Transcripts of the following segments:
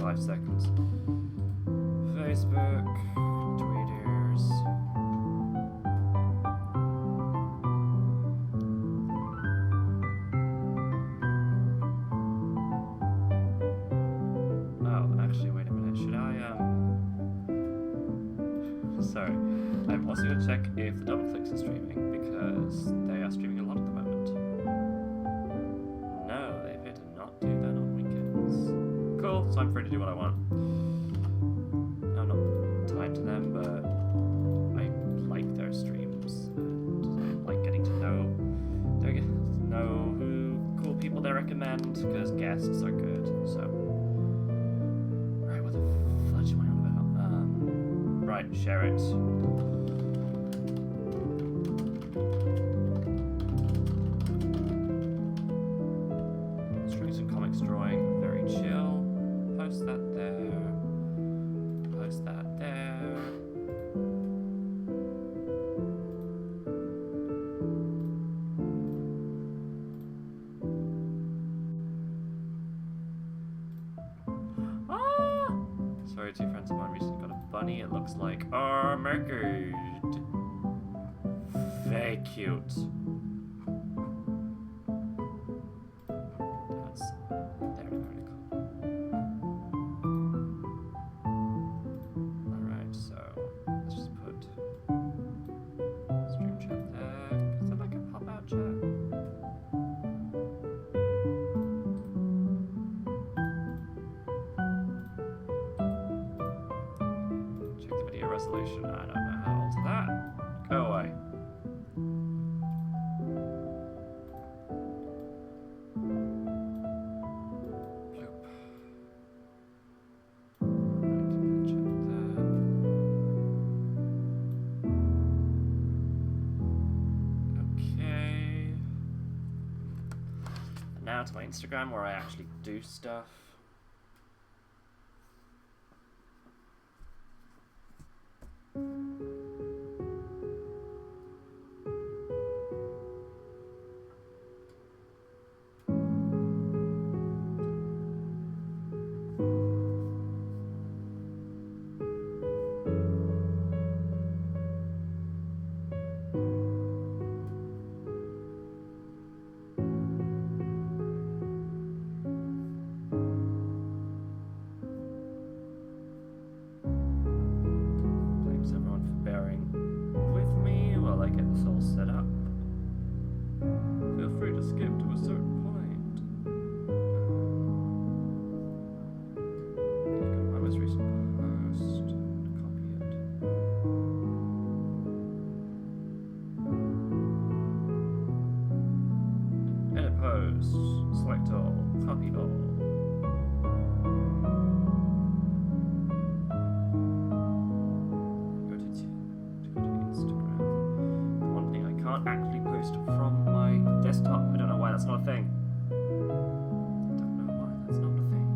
5 seconds. Facebook, tweeters. Oh, actually, wait a minute. Should I, Sorry. I'm also going to check if the double clicks are streaming, because they are streaming a lot at the moment. No, they appear to not do that on weekends. Cool, so I'm free to do what I want. I'm not tied to them, but I like their streams, and I like getting to know who cool people they recommend, because guests are good, so... Right, what the fudge am I on about? Right, share it. Streaming some comics drawing, very chill. Post that there. Post that there. Ah! Sorry, 2 friends of mine recently got a bunny. It looks like our Mercury. Very cute. That's very, very cool. Alright, so let's just put stream chat there. Is that like a pop-out chat? Check the video resolution. I don't know how old's that. Go away. Bloop. Alright, check that. Okay. And now to my Instagram where I actually do stuff. Thanks everyone for bearing with me while I get this all set up. Feel free to skip to a certain point. You've got my most recent post. Copy it. Edit post. Select all. Copy all. Go to Instagram. The one thing I can't actually post from my desktop. I don't know why that's not a thing. I don't know why that's not a thing.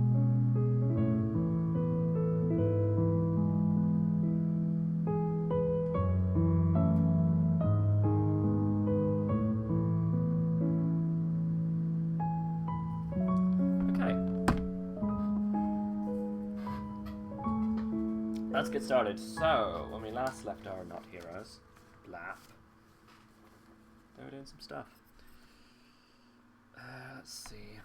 Okay. Let's get started. So, when we last left our Not Heroes, Blap, they were doing some stuff. Let's see.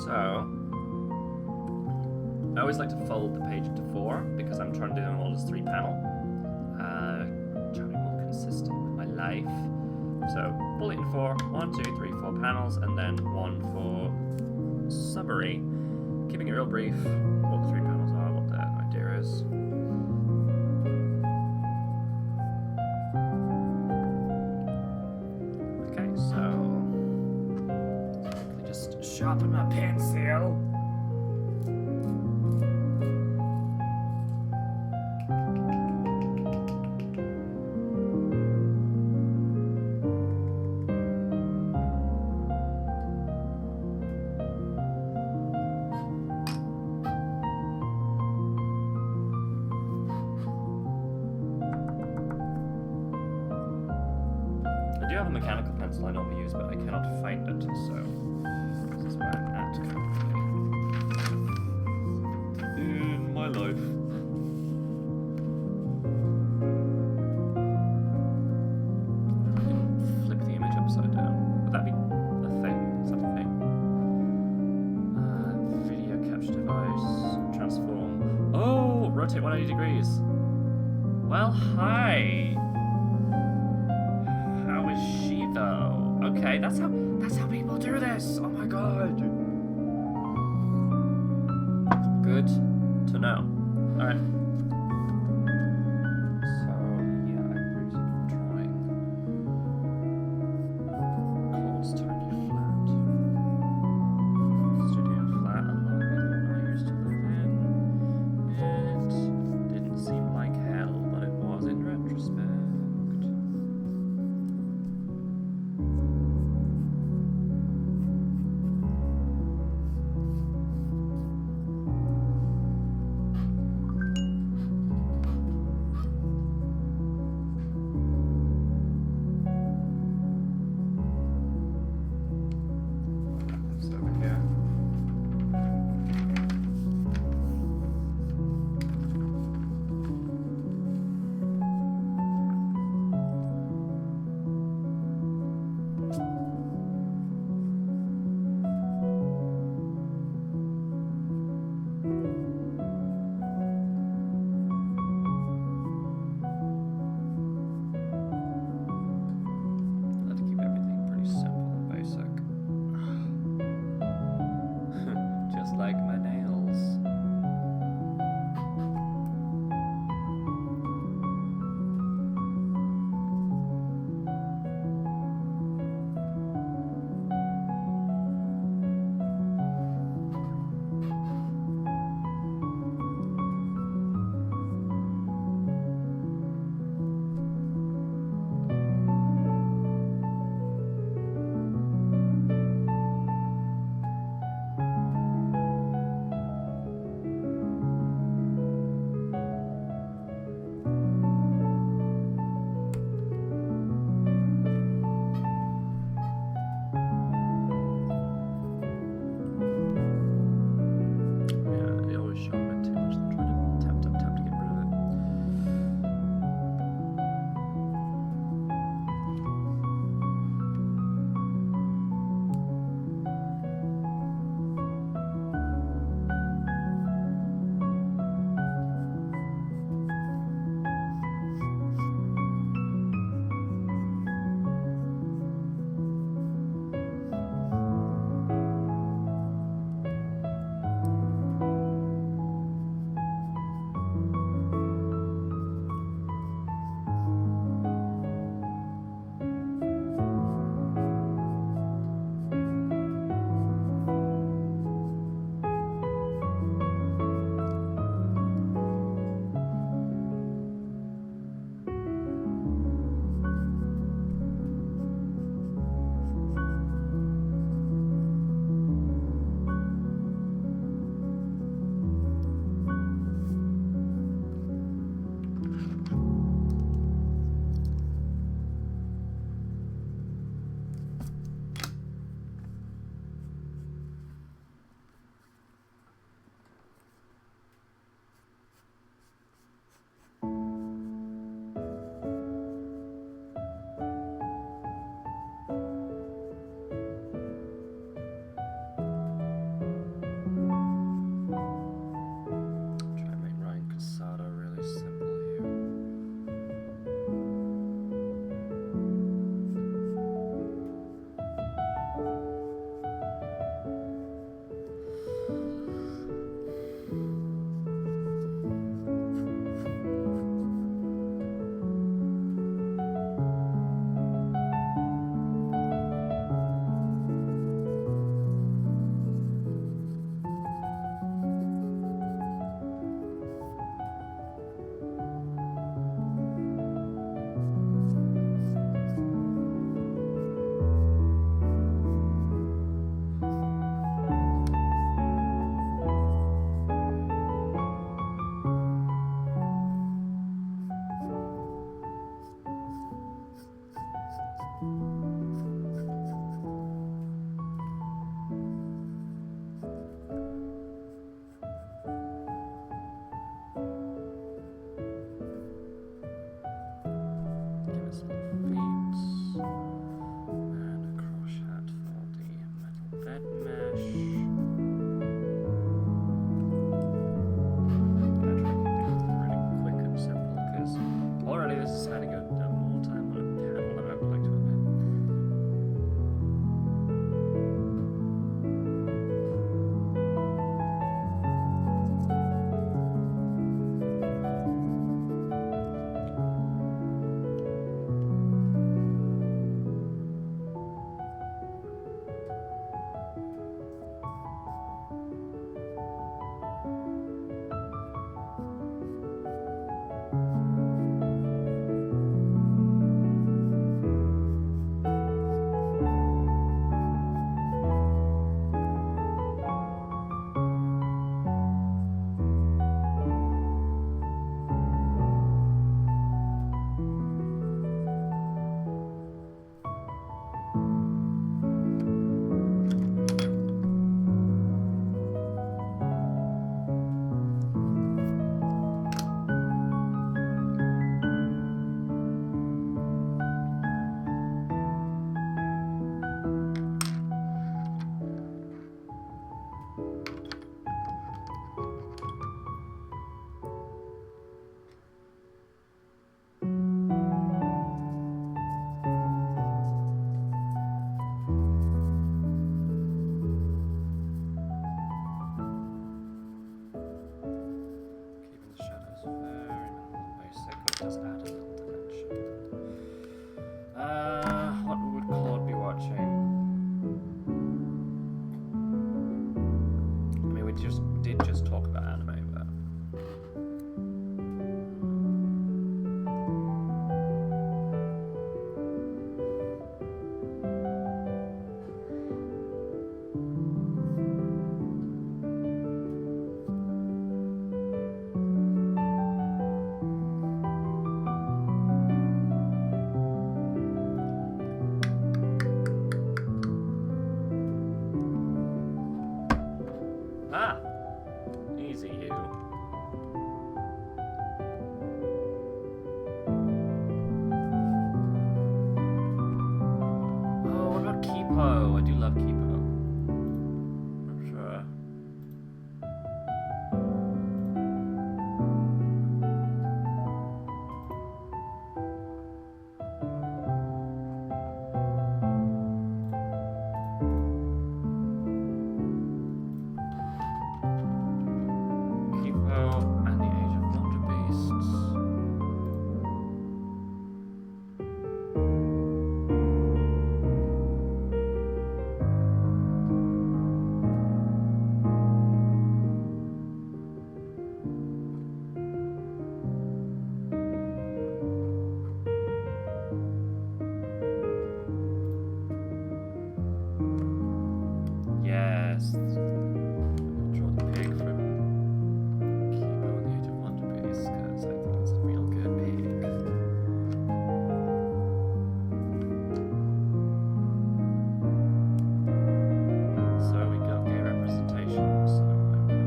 So, I always like to fold the page into 4 because I'm trying to do them all as 3 panel. Trying to be more consistent with my life. So, bullet in 4, 1, 2, 3, 4 panels, and then 1 for summary. Keeping it real brief, what the 3 panels are, what the idea is. sharpen my pencil. I do have a mechanical pencil I normally use, but I cannot find it, so this is where I'm at currently. In my life. Flip the image upside down. Would that be a thing? Is that a thing? Video capture device. Transform. Oh! Rotate 180 degrees. Well, hi! How is she though? Okay, that's how people do this. Oh my god. Good to know. Alright. So yeah, I'm really trying. Claude's tiny flat. Studio flat along with the one I used to live in. It didn't seem like hell, but it was in retrospect. Set mesh. Really quick and simple because already this is spending more time on a panel than I would like to admit. Does add a little dimension. What would Claude be watching? I mean, we did just talk about anime, but easy you. Oh, what about Kipo? I do love Kipo. I'm sure. And the Age of Wonder Beasts. Yes. Draw the pig from Kipo and the Age of Wonder Beasts because I think it's a real good pig. So we got gay representation, so I'm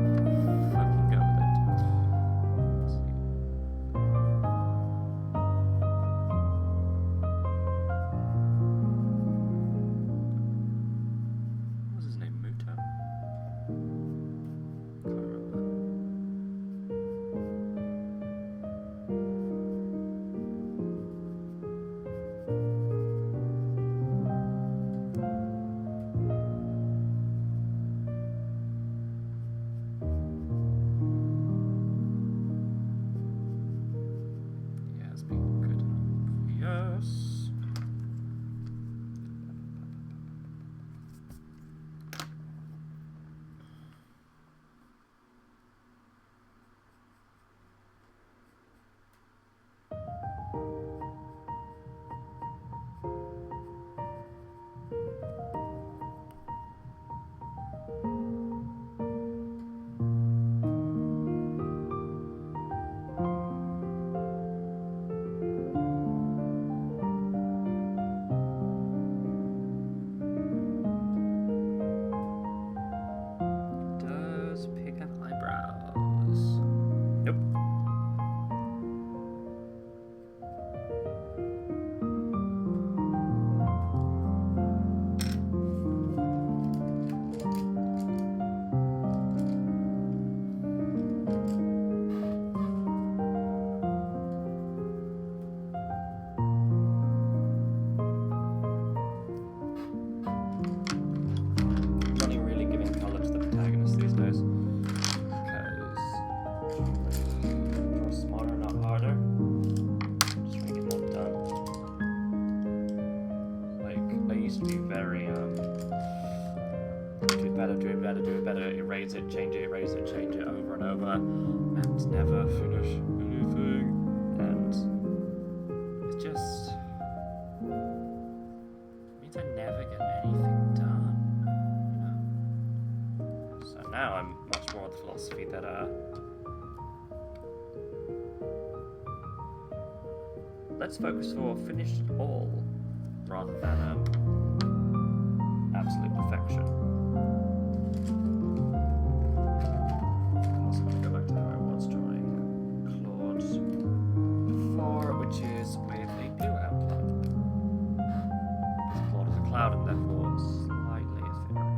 gonna fucking go with it. Let's see. What was his name? Muto? better, do it better, do it better, erase it, change it, over and over, and never finish anything. And it just means I never get anything done, you know? So now I'm much more of the philosophy that, let's focus for finished all, rather than, absolute perfection. I'm also going to go back to how I was drawing Claude before, which is with a blue outline. Because Claude is a cloud and therefore slightly ethereal.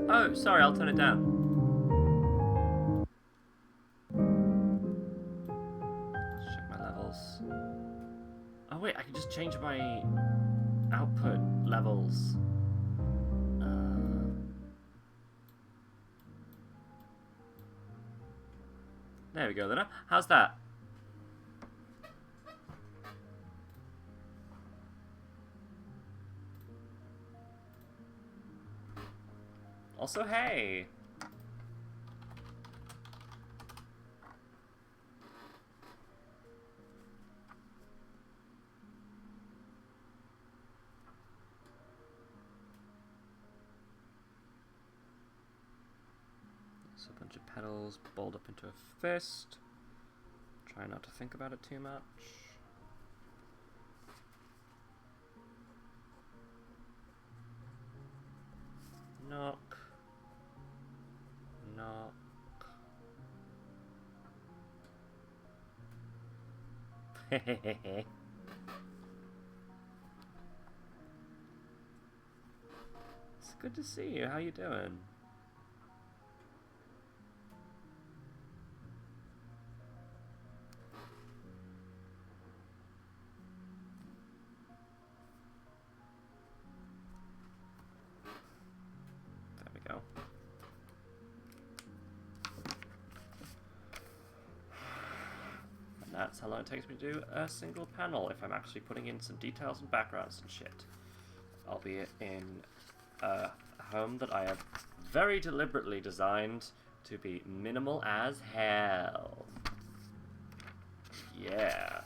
Oh, sorry, I'll turn it down. Check my levels. Oh wait, I can just change my output levels. There we go then. How's that? Also, hey! So a bunch of petals balled up into a fist. Try not to think about it too much. Knock. Knock. It's good to see you. How you doing? There we go. That's how long it takes me to do a single panel if I'm actually putting in some details and backgrounds and shit. Albeit in a home that I have very deliberately designed to be minimal as hell. Yeah.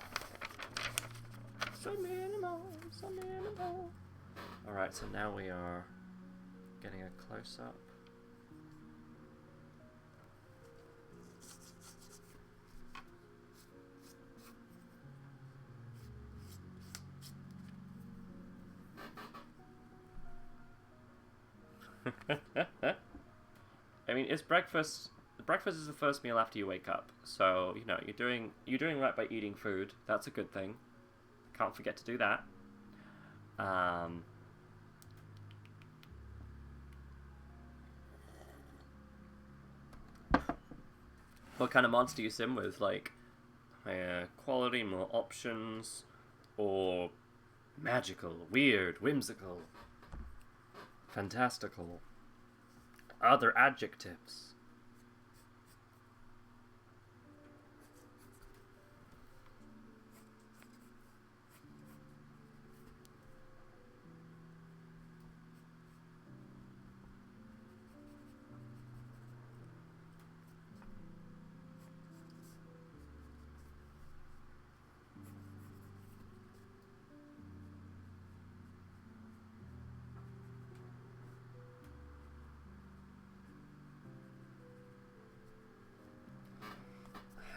So minimal, so minimal. Alright, so now we are getting a close-up. I mean, it's breakfast. Breakfast is the first meal after you wake up, so you know you're doing right by eating food. That's a good thing. Can't forget to do that. What kind of mods do you sim with? Like higher quality, more options, or magical, weird, whimsical, fantastical? Other adjectives.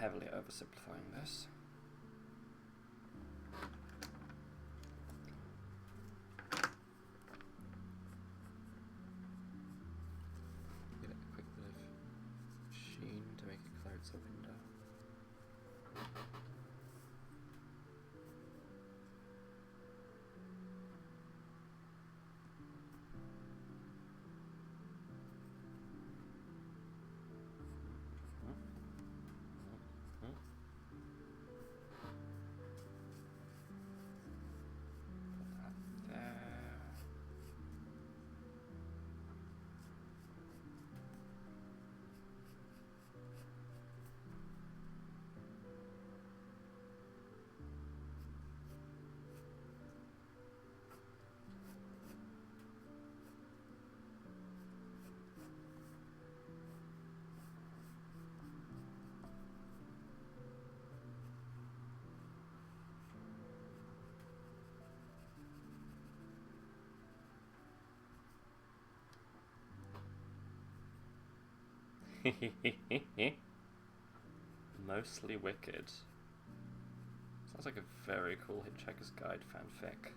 Heavily oversimplifying this. Get a quick bit of sheen to make it clear it's a window. Mostly Wicked. Sounds like a very cool Hitchhiker's Guide fanfic.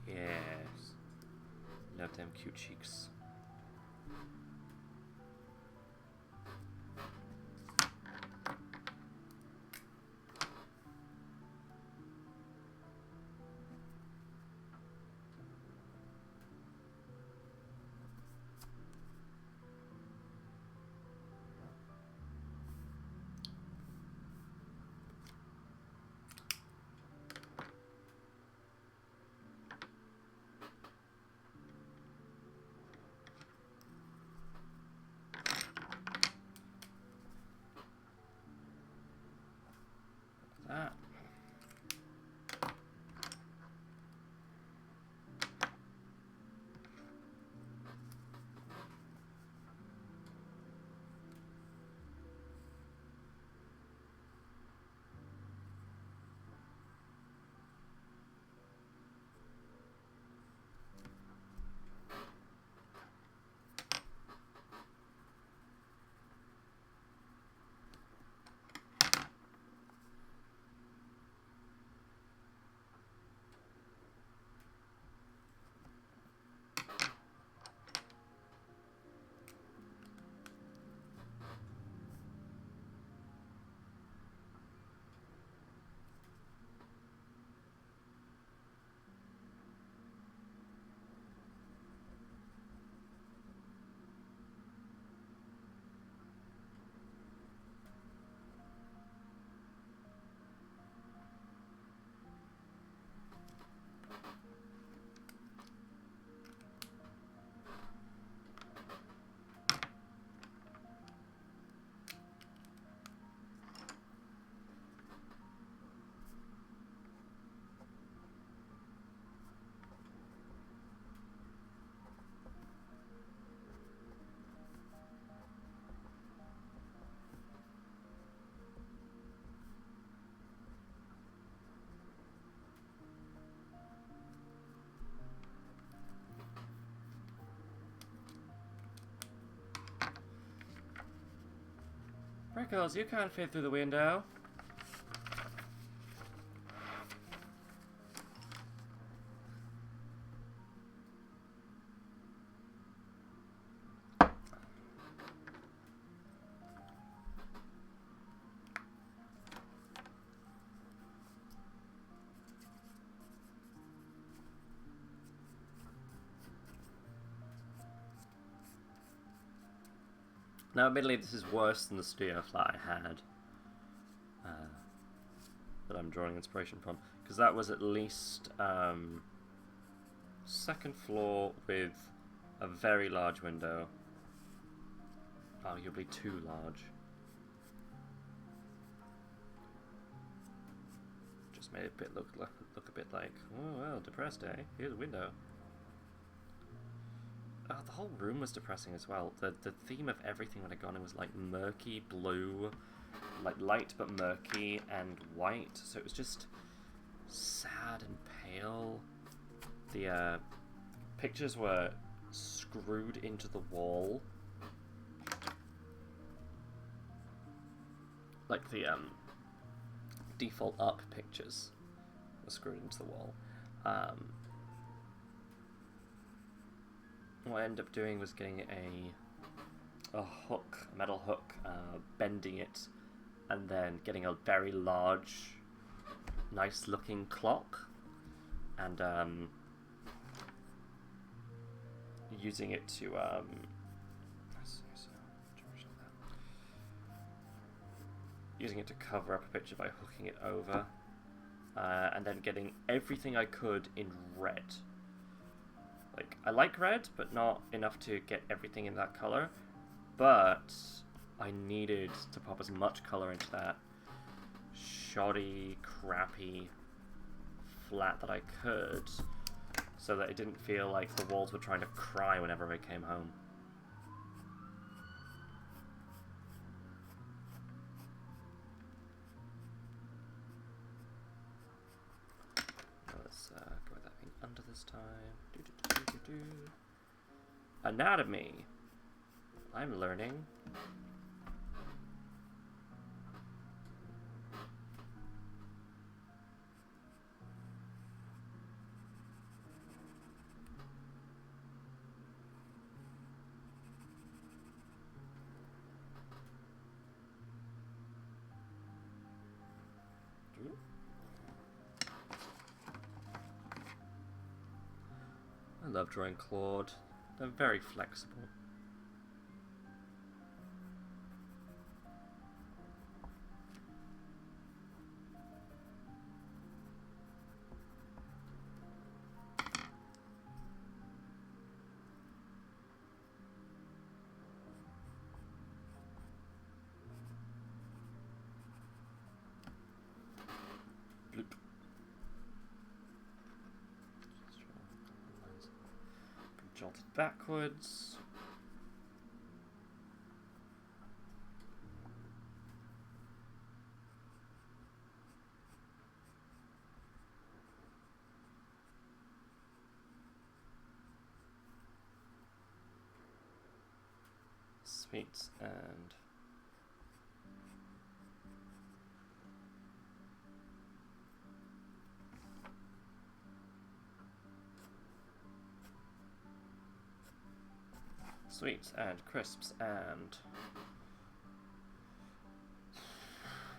Yes. Love them cute cheeks. That. Prickles, you can't fit through the window. Now, admittedly, this is worse than the studio flat I had that I'm drawing inspiration from, because that was at least second floor with a very large window, arguably too large. Just made it look a bit like, oh well, depressed, eh? Here's a window. The whole room was depressing as well. The theme of everything when I got in was like murky blue, like light but murky, and white. So it was just sad and pale. The pictures were screwed into the wall. Like the default up pictures were screwed into the wall. What I ended up doing was getting a hook, a metal hook, bending it, and then getting a very large, nice looking clock, and using it to cover up a picture by hooking it over, and then getting everything I could in red. Like, I like red, but not enough to get everything in that color, but I needed to pop as much color into that shoddy, crappy flat that I could, so that it didn't feel like the walls were trying to cry whenever I came home. Let's go with that thing under this time. Anatomy. I'm learning. I love drawing Claude. They're very flexible. Jolted backwards. Sweet, and sweets and crisps and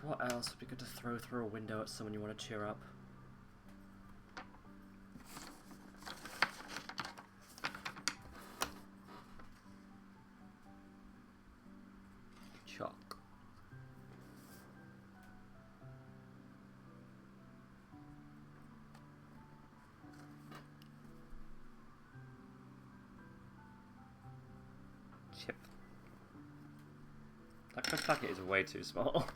what else would be good to throw through a window at someone you want to cheer up? Chalk. Chip. That crisp packet is way too small.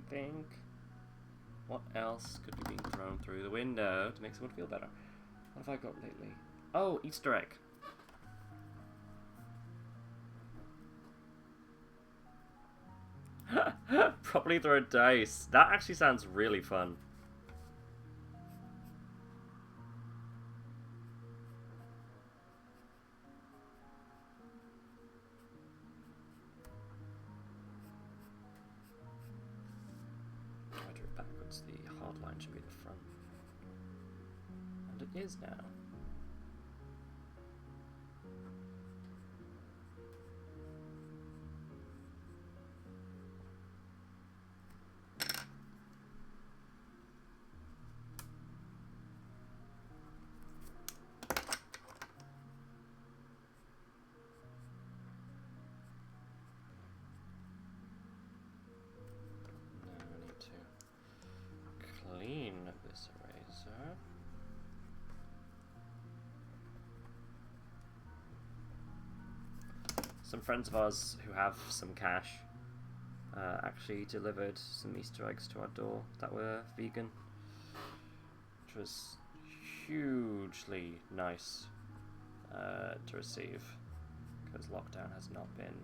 Think. What else could be being thrown through the window to make someone feel better? What have I got lately? Oh, Easter egg. Probably throw dice. That actually sounds really fun. The hard line should be the front. And it is now. some friends of ours who have some cash actually delivered some Easter eggs to our door that were vegan, which was hugely nice to receive, because lockdown has not been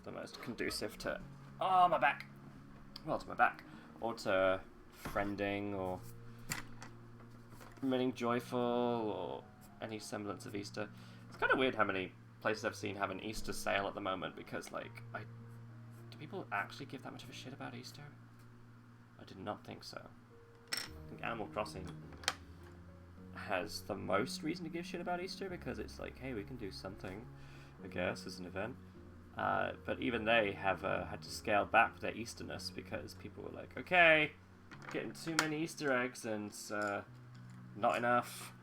the most conducive to my back, or to friending or remaining joyful or any semblance of Easter. It's kind of weird how many places I've seen have an Easter sale at the moment, because like, do people actually give that much of a shit about Easter? I did not think so. I think Animal Crossing has the most reason to give shit about Easter, because it's like, hey, we can do something, I guess, as an event. But even they have had to scale back their Easterness, because people were like, okay, getting too many Easter eggs and not enough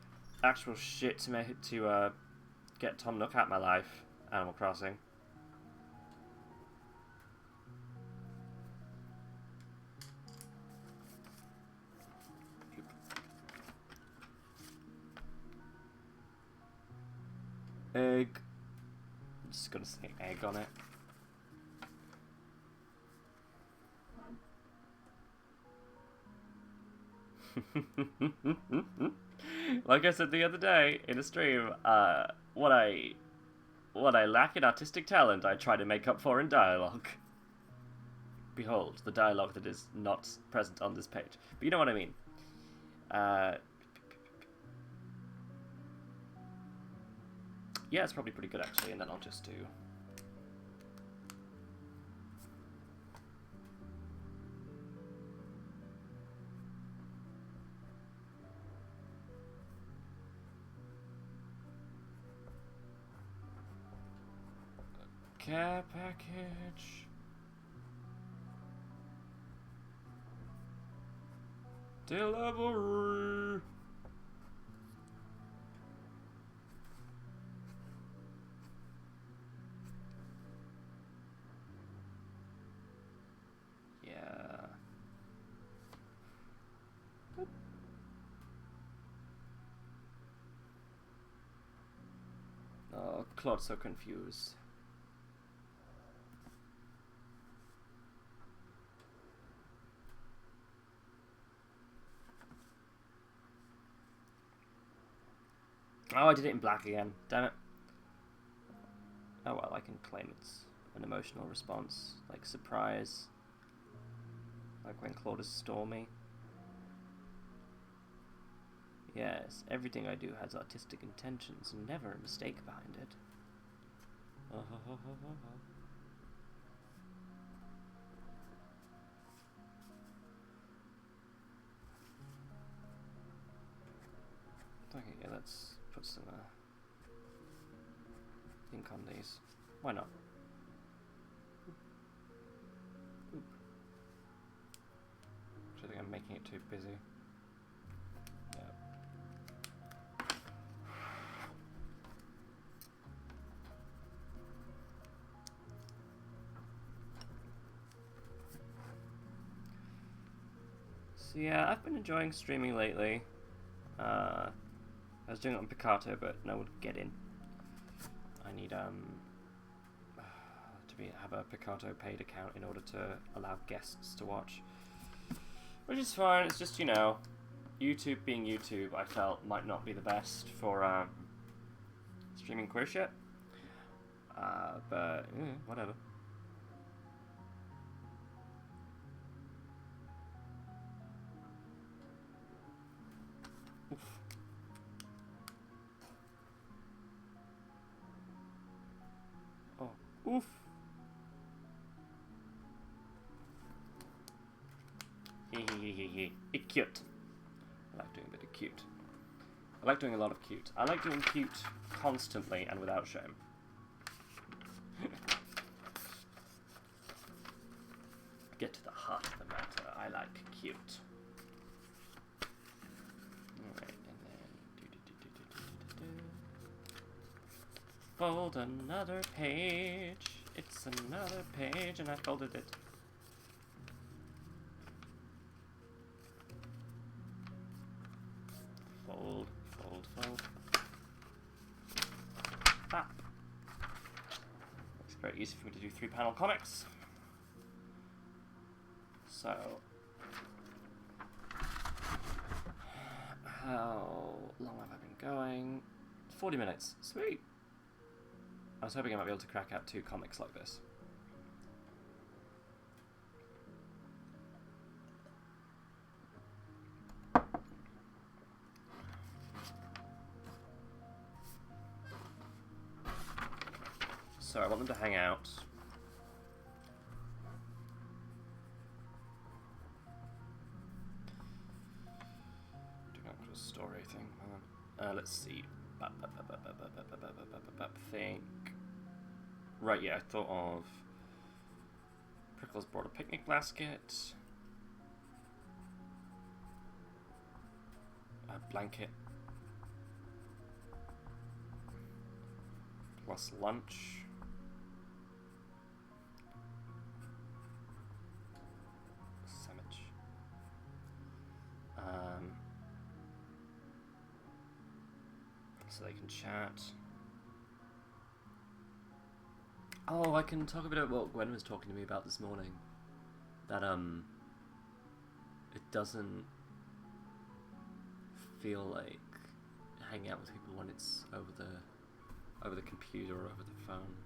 actual shit to get Tom Nook out of my life. Animal Crossing. Egg. I'm just gonna say egg on it. Like I said the other day in a stream, what I lack in artistic talent, I try to make up for in dialogue. Behold, the dialogue that is not present on this page. But you know what I mean. Yeah, it's probably pretty good actually, and then I'll just do... care package. Delivery. Yeah. Boop. Oh, Claude's so confused. Oh, I did it in black again. Damn it. Oh well, I can claim it's an emotional response, like surprise. Like when Claude is stormy. Yes, everything I do has artistic intentions and never a mistake behind it. Okay, yeah, let's put some ink on these. Why not? Oop. I think I'm making it too busy. Yeah. So yeah, I've been enjoying streaming lately. I was doing it on Picato, but no one would get in. I need to have a Picato paid account in order to allow guests to watch, which is fine. It's just, you know, YouTube being YouTube, I felt might not be the best for streaming queer shit. But whatever. Oof. Oh, oof. It's cute. I like doing a bit of cute. I like doing a lot of cute. I like doing cute constantly and without shame. Get to the heart of the matter. I like cute. Alright, and then fold another page. It's another page, and I folded it. Fold, fold, fold. Bap. very easy for me to do 3-panel comics. So, how long have I been going? 40 minutes. Sweet. I was hoping I might be able to crack out 2 comics like this. So I want them to hang out. Do not put a story thing. Let's see. Think. Right, yeah, I thought of Prickles brought a picnic basket, a blanket, plus lunch. Sandwich. So they can chat. Oh, I can talk a bit about what Gwen was talking to me about this morning. That, it doesn't feel like hanging out with people when it's over the computer or over the phone.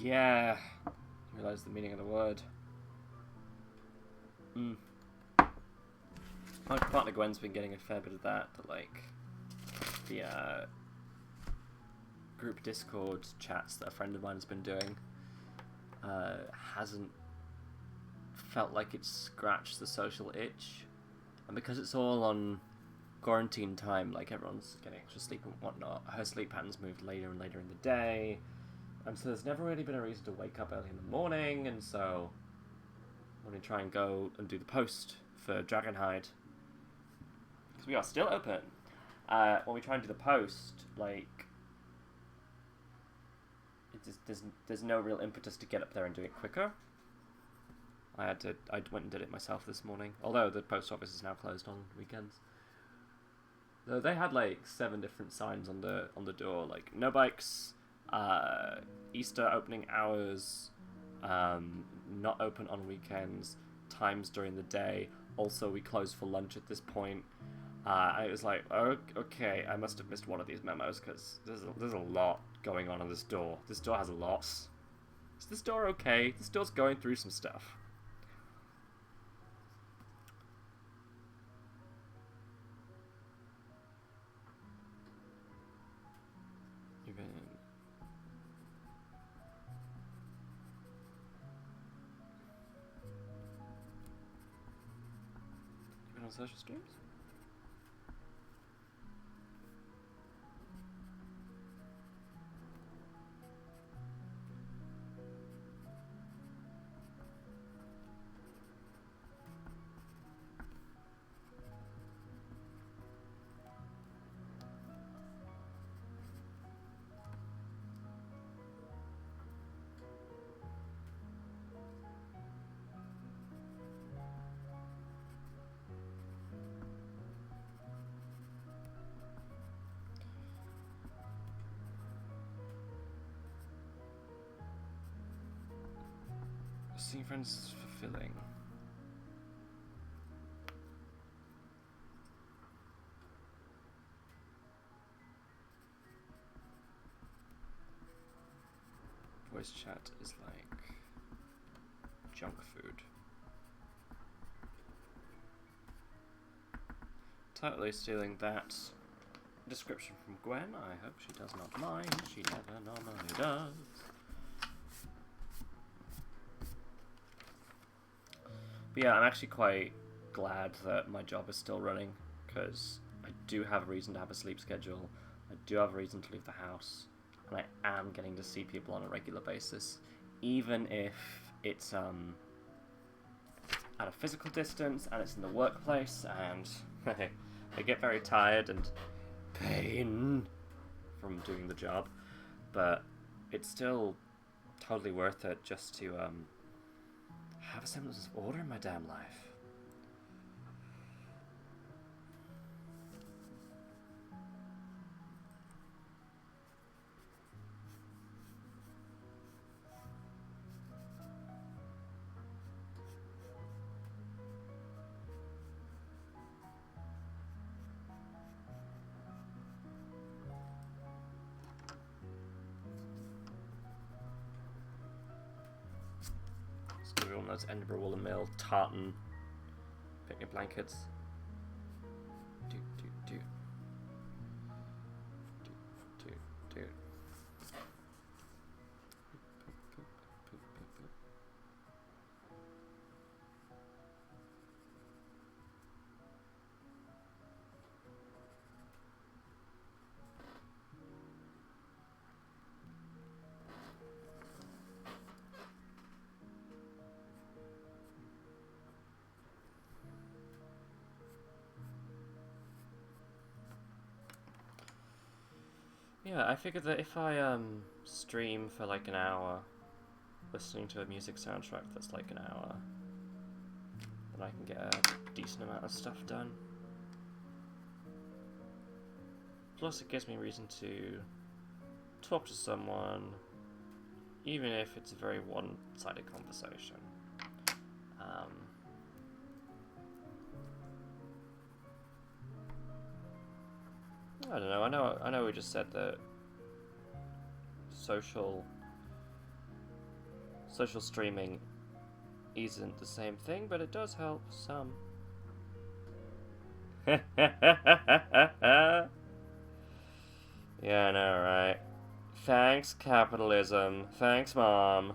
Yeah, realize the meaning of the word. My partner Gwen's been getting a fair bit of that, like the group Discord chats that a friend of mine has been doing hasn't felt like it's scratched the social itch, and because it's all on quarantine time, like everyone's getting extra sleep and whatnot, her sleep patterns moved later and later in the day. And so there's never really been a reason to wake up early in the morning, and so when we try and go and do the post for Dragonhide, because we are still open, when we try and do the post, like, it just, there's no real impetus to get up there and do it quicker. I went and did it myself this morning, although the post office is now closed on weekends. Though they had like 7 different signs on the door, like no bikes, Easter opening hours, not open on weekends, times during the day, also we close for lunch at this point. And it was like, oh, okay, I must have missed one of these memos, because there's a lot going on this door. This door has a lot. Is this door okay? This door's going through some stuff. Even on social streams? Seeing friends is fulfilling. voice chat is like junk food. Totally stealing that description from Gwen. I hope she does not mind. She never normally does. But yeah, I'm actually quite glad that my job is still running, because I do have a reason to have a sleep schedule. I do have a reason to leave the house, and I am getting to see people on a regular basis, even if it's at a physical distance and it's in the workplace, and I get very tired and pain from doing the job, but it's still totally worth it just to have a semblance of order in my damn life. So everyone knows Edinburgh Wool and Mill, tartan, picnic blankets. Do. Yeah, I figured that if I stream for like an hour, listening to a music soundtrack that's like an hour, then I can get a decent amount of stuff done. Plus it gives me reason to talk to someone, even if it's a very one-sided conversation. I don't know. I know. We just said that social streaming isn't the same thing, but it does help some. Yeah, I know, right? Thanks, capitalism. Thanks, Mom.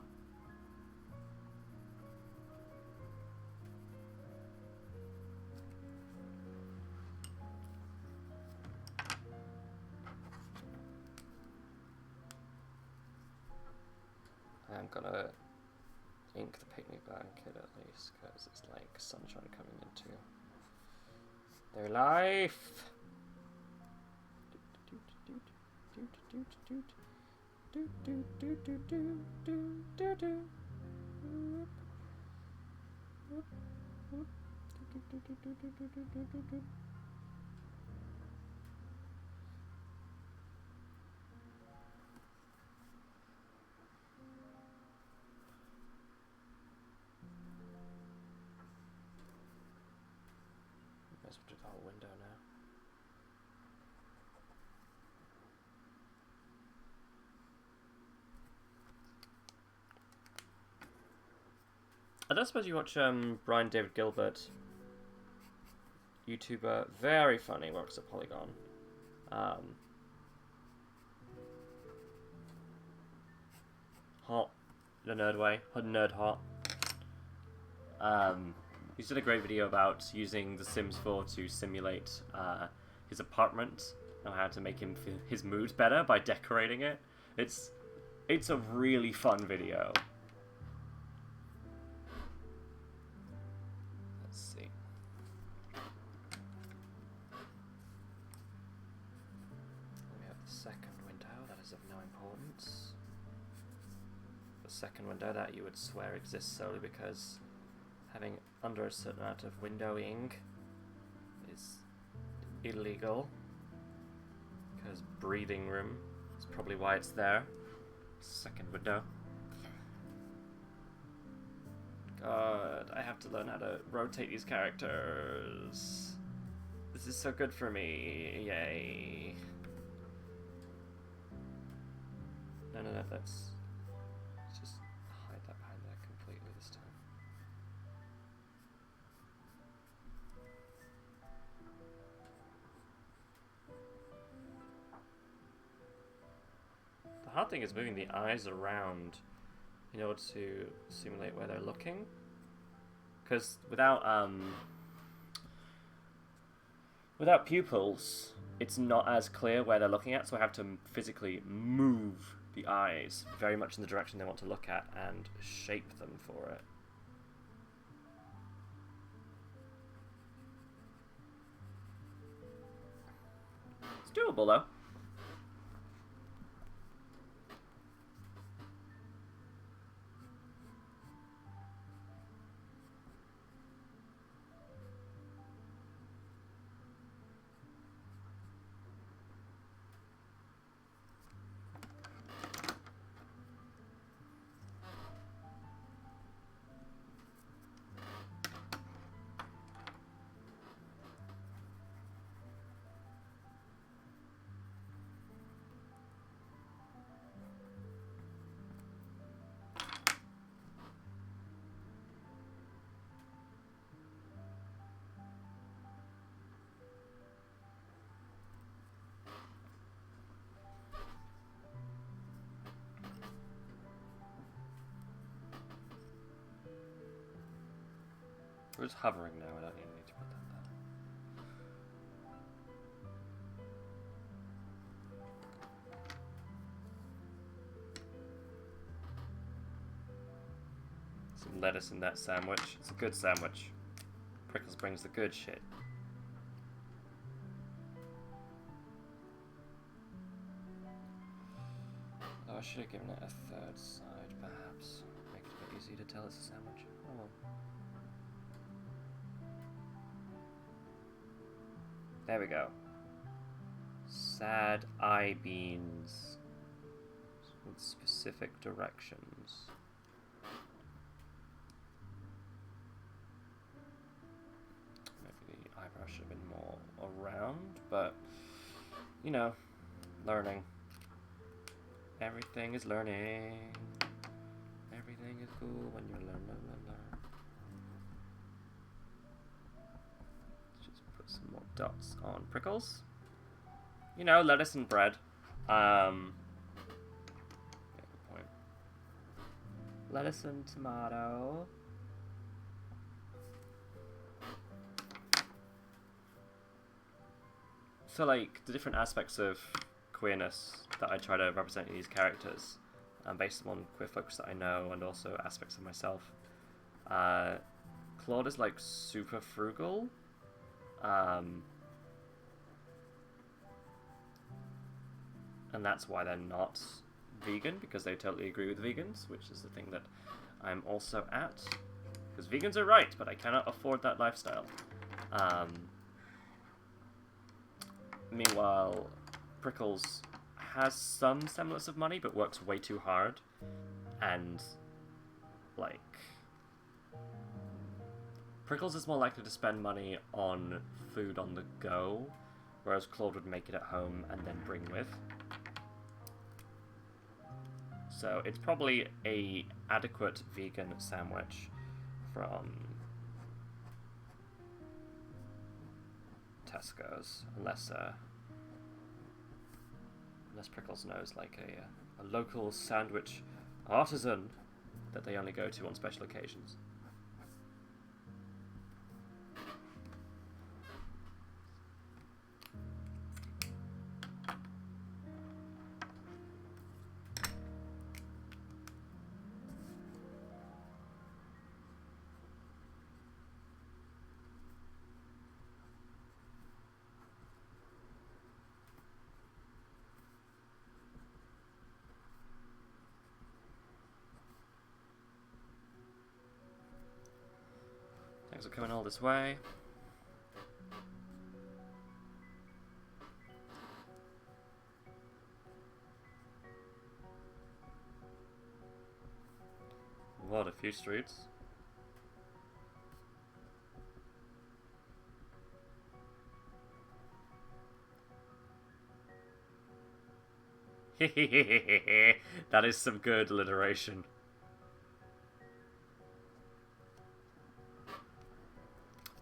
I'm gonna ink the picnic blanket at least, because it's like sunshine coming into their life. Let's do the whole window now. I don't suppose you watch Brian David Gilbert, YouTuber, very funny, works at Polygon. Hot, in a nerd way, nerd hot. He did a great video about using The Sims 4 to simulate his apartment and how to make him feel his mood better by decorating it. It's a really fun video. Let's see. We have the second window, that is of no importance. The second window that you would swear exists solely because having under a certain amount of windowing is illegal, because breathing room is probably why it's there. Second window. God, I have to learn how to rotate these characters. This is so good for me. Yay. No, that's... thing is moving the eyes around in order to simulate where they're looking. Because without pupils, it's not as clear where they're looking at, so I have to physically move the eyes very much in the direction they want to look at and shape them for it. It's doable though. We're just hovering now, I don't even need to put that there. Some lettuce in that sandwich. It's a good sandwich. Prickles brings the good shit. Oh, I should have given it a third side, perhaps. Make it a bit easier to tell it's a sandwich. Oh well. There we go. Sad eye beans with specific directions. Maybe the eyebrow should have been more around, but you know, learning. Everything is learning. Everything is cool when you learn. Some more dots on Prickles. You know, lettuce and bread. Yeah, good point. Lettuce and tomato. So, like, the different aspects of queerness that I try to represent in these characters, based on queer folks that I know and also aspects of myself. Claude is, like, super frugal. And that's why they're not vegan, because they totally agree with vegans, which is the thing that I'm also at. Because vegans are right, but I cannot afford that lifestyle. Meanwhile, Prickles has some semblance of money, but works way too hard. And, like... Prickles is more likely to spend money on food on the go, whereas Claude would make it at home and then bring with. So it's probably a adequate vegan sandwich from Tesco's, unless Prickles knows like a local sandwich artisan that they only go to on special occasions. Things are coming all this way. What, a few streets? That is some good alliteration.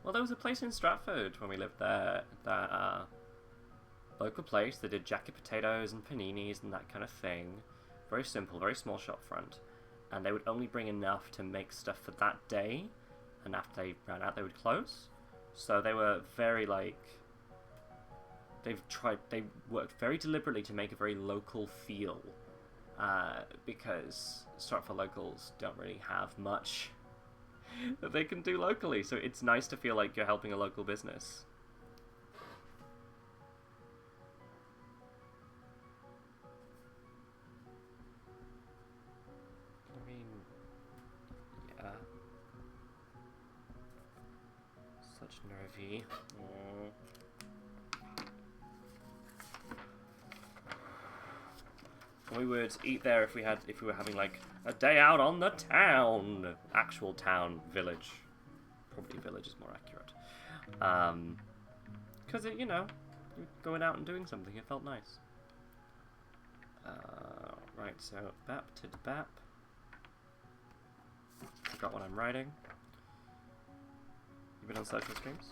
Well, there was a place in Stratford when we lived there, that local place that did jacket potatoes and paninis and that kind of thing very simple, very small shop front, and they would only bring enough to make stuff for that day, and after they ran out, they would close. So they were very like, they worked very deliberately to make a very local feel, because Start for Locals don't really have much that they can do locally, so it's nice to feel like you're helping a local business. I mean, yeah. Such nervy. We would eat there if we were having like a day out on the town, actual town, village. Probably village is more accurate. Because you know, you're going out and doing something. It felt nice. Right, so bap to bap. Forgot what I'm writing. You been on social streams?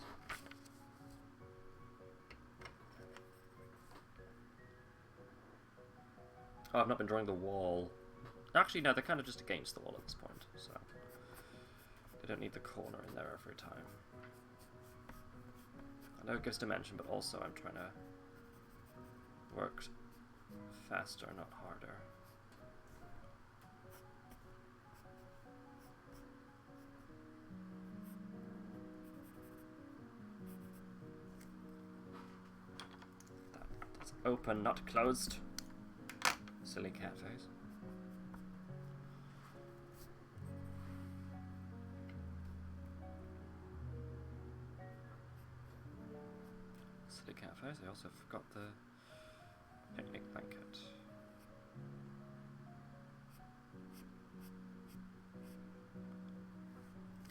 Oh, I've not been drawing the wall. Actually, no, they're kind of just against the wall at this point, so they don't need the corner in there every time. I know it gives dimension, but also I'm trying to work faster, not harder. That's open, not closed. Silly cat face. Silly cat face. I also forgot the picnic blanket.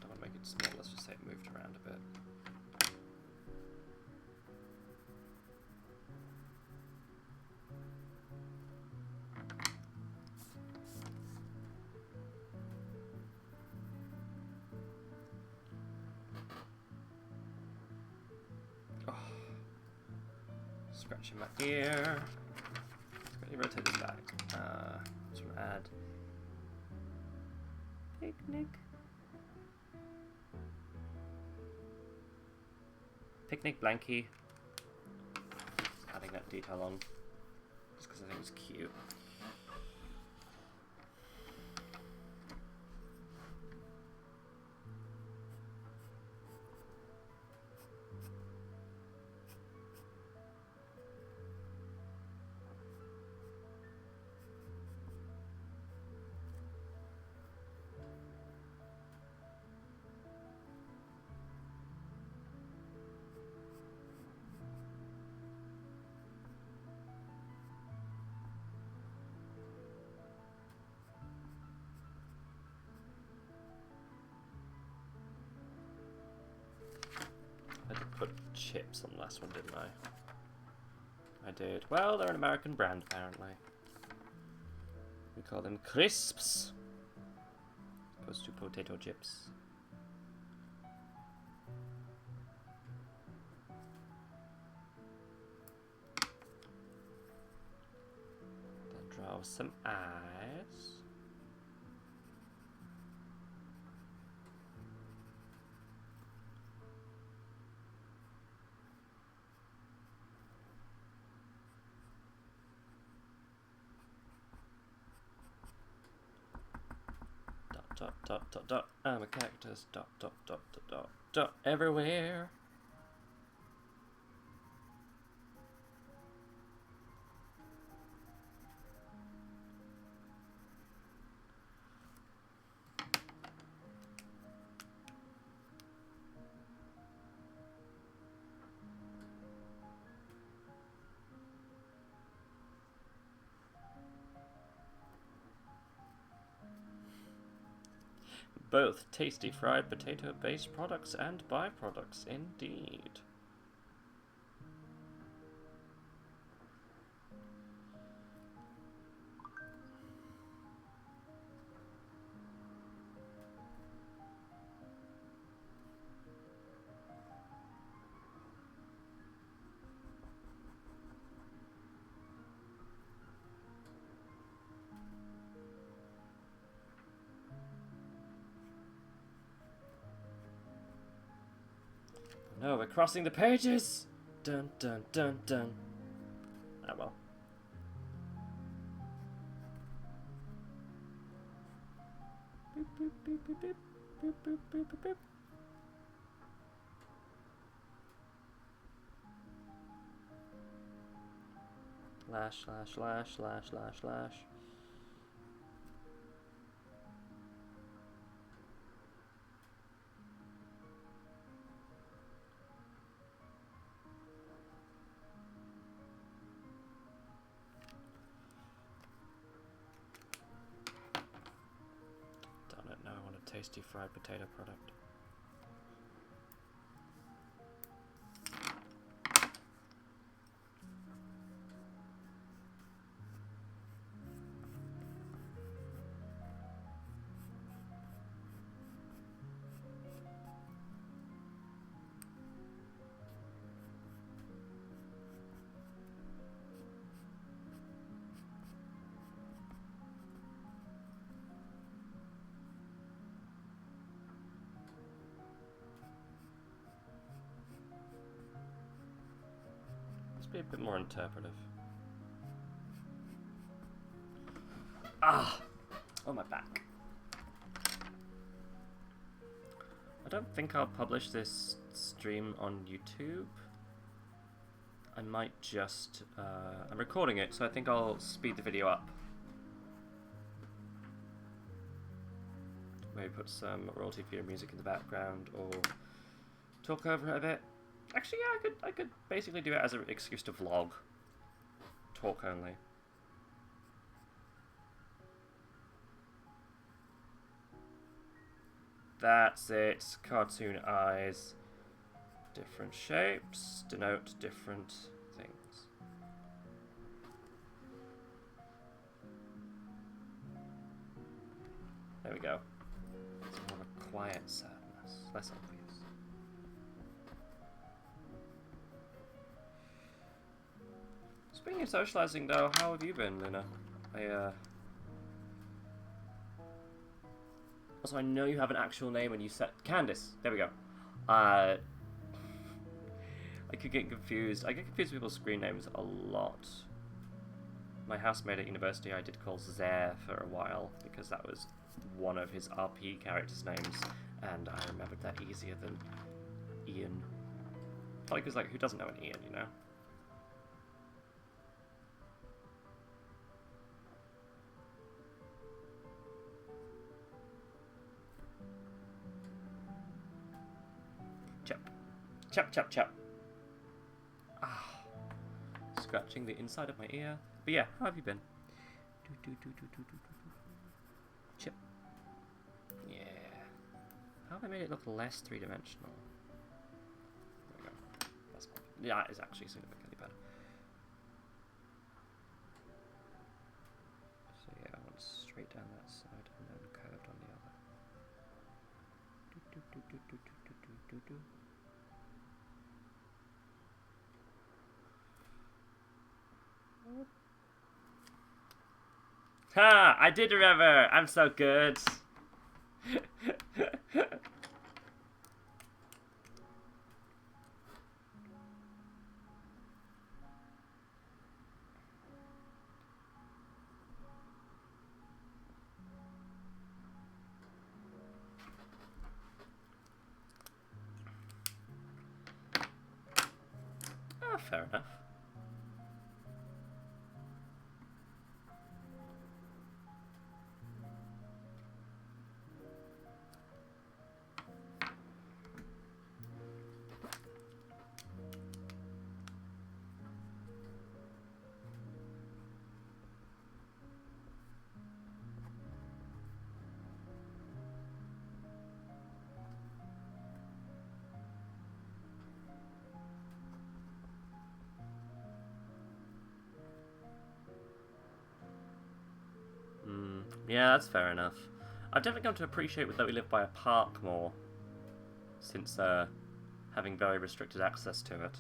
Don't want to make it small, let's just say it moved around a bit. Scratching my ear. Let me rotate this back. Just want to add picnic. Picnic blankie. Just adding that detail on, just because I think it's cute. Put chips on the last one, didn't I? I did. Well, they're an American brand, apparently. We call them crisps, opposed to potato chips. Then draw some eyes. Dot, dot, dot, dot. I'm a cactus. Dot, dot, dot, dot, dot, dot. Everywhere. Both tasty fried potato-based products and byproducts, indeed. No, we're crossing the pages! Dun dun dun dun. Oh well. Boop, boop, boop, boop, boop. Boop, boop, boop, boop, boop. Slash, slash, slash, slash, slash, slash. Darn it, now I want a tasty fried potato product. Be a bit more interpretive. Ah! Oh, my back. I don't think I'll publish this stream on YouTube. I might just... I'm recording it, so I think I'll speed the video up. Maybe put some royalty-free music in the background, or talk over it a bit. Actually, yeah, I could basically do it as an excuse to vlog. Talk only. That's it. Cartoon eyes. Different shapes denote different things. There we go. It's more of a quiet sadness. Less obvious. Speaking of socializing, though, how have you been, Luna? Also, I know you have an actual name when you said Candice. There we go. I could get confused. I get confused with people's screen names a lot. My housemate at university, I did call Zare for a while because that was one of his RP characters' names, and I remembered that easier than Ian. Probably because, like, who doesn't know an Ian, you know? Chop, chop, chop. Ah, scratching the inside of my ear. But yeah, how have you been? Chip. Yeah. How have I made it look less three-dimensional? There we go. That's more. Yeah, it's actually significantly better. So yeah, I want straight down that side and then curved on the other. Ha! I did remember! I'm so good! Oh, fair enough. Yeah, that's fair enough. I've definitely come to appreciate that we live by a park more, since having very restricted access to it.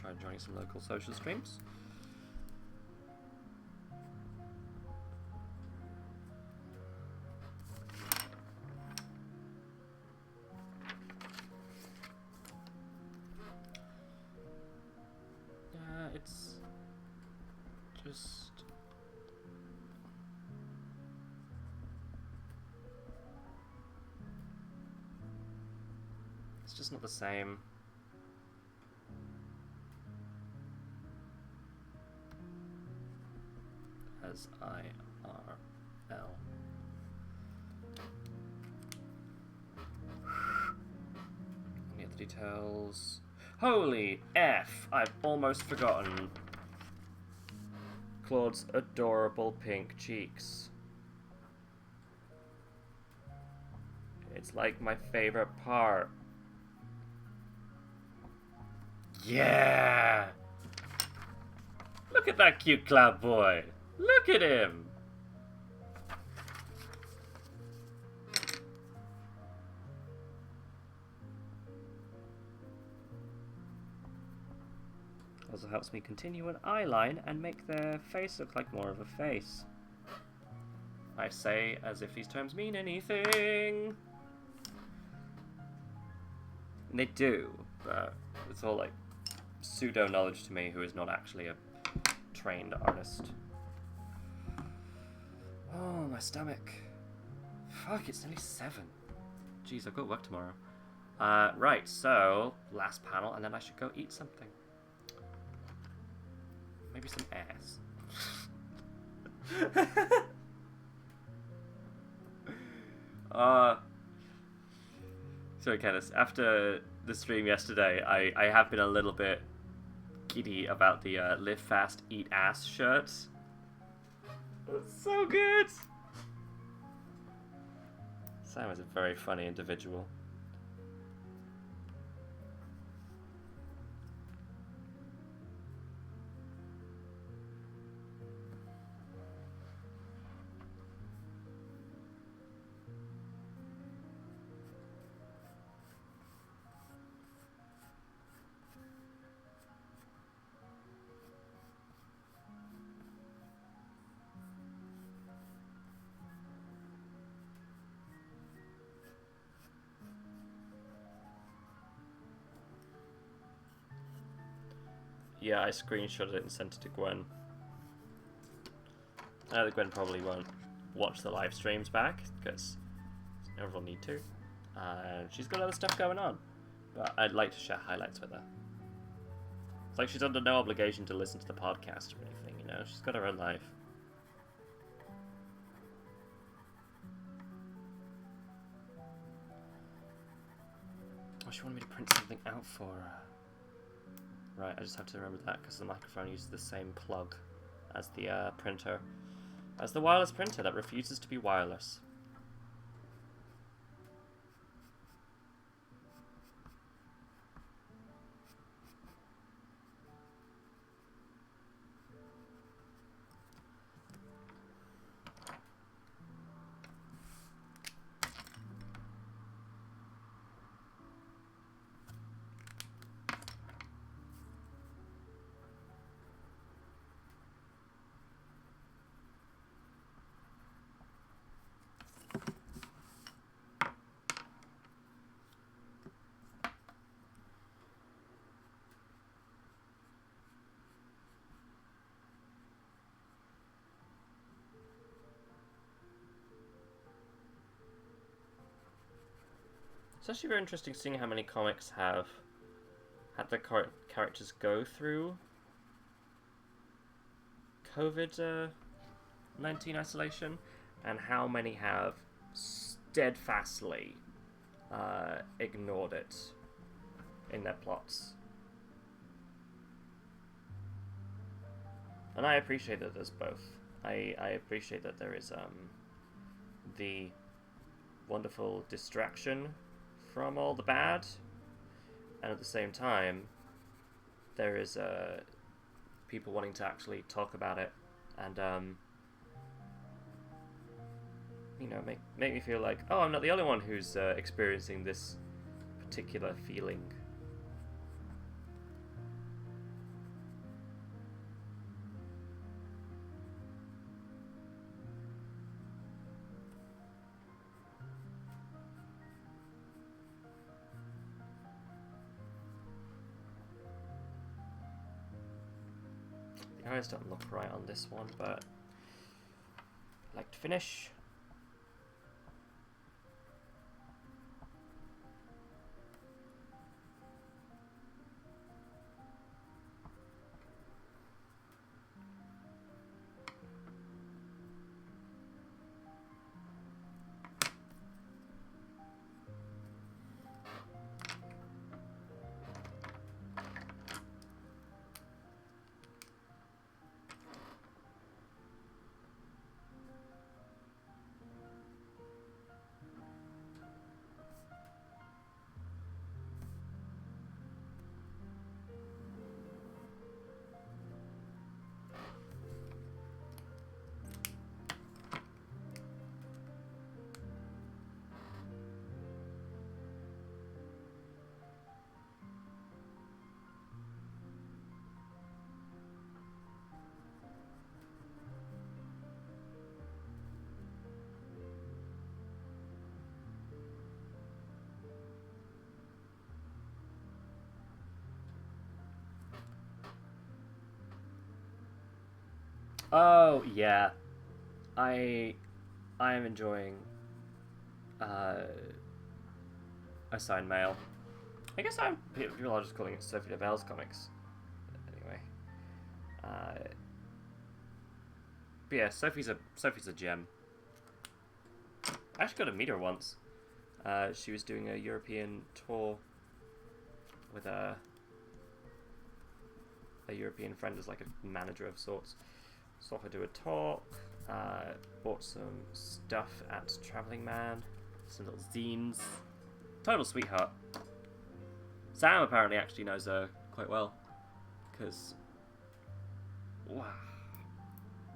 tried joining some local social streams. It's just... It's just not the same. As IRL. Any other details? Holy F! I've almost forgotten Claude's adorable pink cheeks. It's like my favorite part. Yeah! Look at that cute Cloud boy! Look at him! Also helps me continue an eye line and make their face look like more of a face. I say as if these terms mean anything. And they do, but it's all like pseudo knowledge to me who is not actually a trained artist. Oh, my stomach. Fuck, it's nearly 7. Jeez, I've got work tomorrow. Right, so, last panel, and then I should go eat something. Maybe some ass. Sorry, Kenneth. After the stream yesterday, I have been a little bit giddy about the Live Fast, Eat Ass shirt. It's so good! Sam is a very funny individual. Yeah, I screenshotted it and sent it to Gwen. I know that Gwen probably won't watch the live streams back, because everyone need to. She's got other stuff going on, but I'd like to share highlights with her. It's like she's under no obligation to listen to the podcast or anything, you know? She's got her own life. Oh, she wanted me to print something out for her. Right, I just have to remember that because the microphone uses the same plug as the printer. As the wireless printer that refuses to be wireless. It's actually very interesting seeing how many comics have had their characters go through COVID-19 isolation, and how many have steadfastly ignored it in their plots. And I appreciate that there's both. I appreciate that there is the wonderful distraction from all the bad, and at the same time there is people wanting to actually talk about it and you know, make me feel like, oh, I'm not the only one who's experiencing this particular feeling. eyes don't look right on this one, but I'd like to finish. Oh yeah, I am enjoying assigned mail. I guess people are just calling it Sophie DeBell's comics. Anyway, but yeah, Sophie's a gem. I actually got to meet her once. She was doing a European tour with a European friend as like a manager of sorts. Saw her do a talk. Bought some stuff at Traveling Man. Some little zines. Total sweetheart. Sam apparently actually knows her quite well. Because... Wow.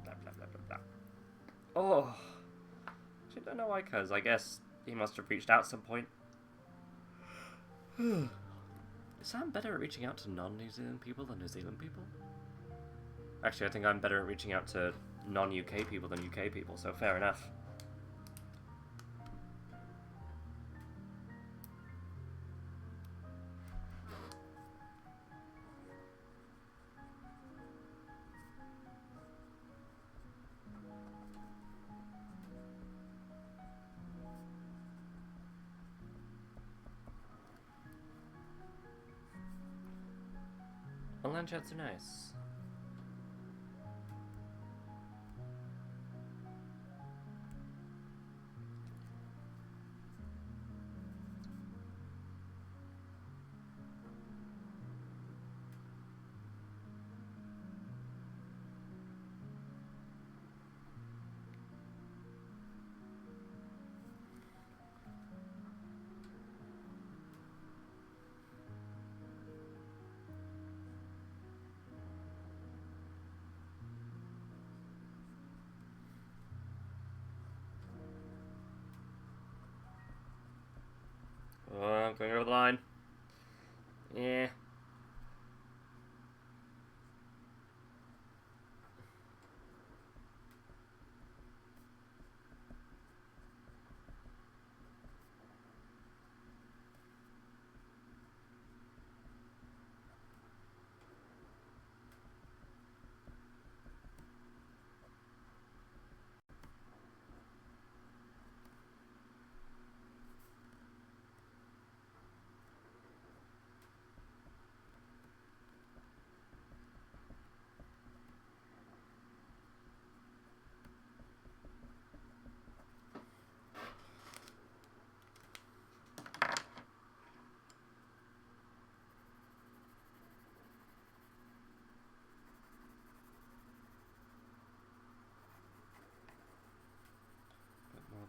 Blah, blah, blah, blah, blah. Oh. I don't know why, because I guess he must have reached out at some point. Is Sam better at reaching out to non-New Zealand people than New Zealand people? Actually, I think I'm better at reaching out to non-UK people than UK people, so fair enough. Online chats are nice. Oh, I'm going over the line. Yeah.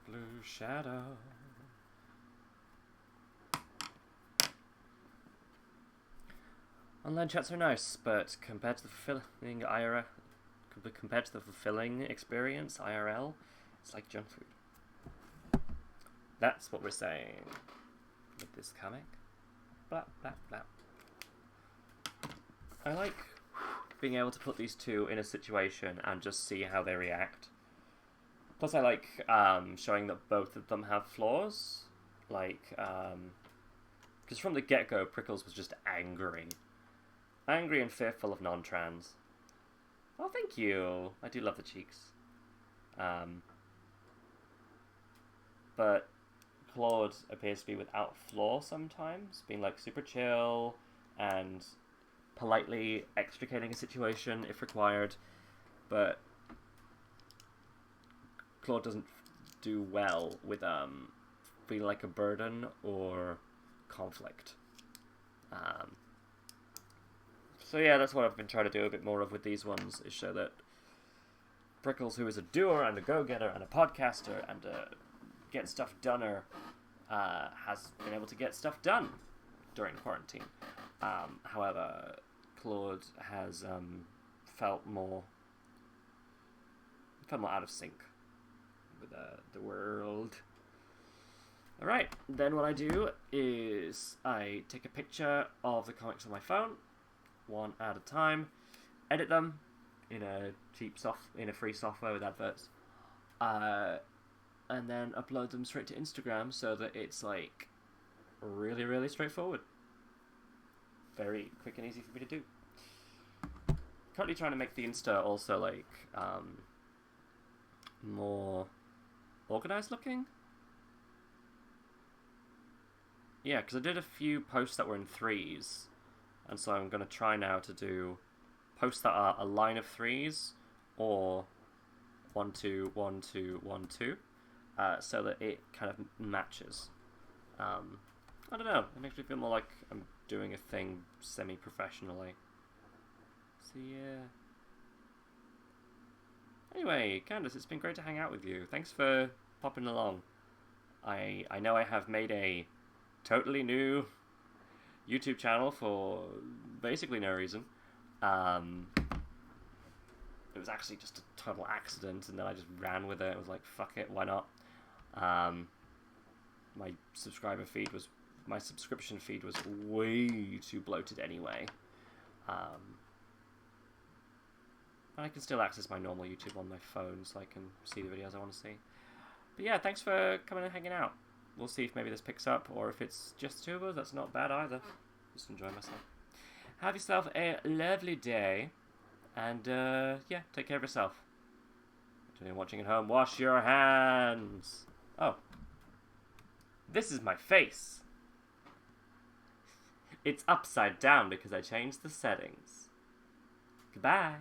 Blue shadow. Online chats are nice, but compared to the fulfilling experience IRL, it's like junk food. That's what we're saying with this comic. Blah blah blah. I like being able to put these two in a situation and just see how they react. Plus, I like showing that both of them have flaws. Like, because from the get-go, Prickles was just angry. Angry and fearful of non-trans. Oh, thank you. I do love the cheeks. But Claude appears to be without flaw sometimes, being like super chill and politely extricating a situation if required. But Claude doesn't do well with feeling like a burden or conflict. So yeah, that's what I've been trying to do a bit more of with these ones, is show that Prickles, who is a doer and a go-getter and a podcaster and a get stuff doneer, has been able to get stuff done during quarantine. However, Claude has felt more out of sync with the world. Alright, then what I do is I take a picture of the comics on my phone, one at a time, edit them in a free software with adverts, and then upload them straight to Instagram so that it's like really, really straightforward. Very quick and easy for me to do. Currently trying to make the Insta also like more organized looking. Yeah, because I did a few posts that were in threes, and so I'm going to try now to do posts that are a line of threes or 1 2 1 2 1 2, so that it kind of matches. I don't know. It makes me feel more like I'm doing a thing semi-professionally. So yeah. Anyway, Candace, it's been great to hang out with you. Thanks for popping along. I know I have made a totally new YouTube channel for basically no reason. It was actually just a total accident, and then I just ran with it. I was like, fuck it, why not? My subscription feed was way too bloated anyway. And I can still access my normal YouTube on my phone, so I can see the videos I want to see. But yeah, thanks for coming and hanging out. We'll see if maybe this picks up, or if it's just the two of us, that's not bad either. Just enjoy myself. Have yourself a lovely day, and yeah, take care of yourself. To anyone watching at home, wash your hands. Oh, this is my face. It's upside down because I changed the settings. Goodbye.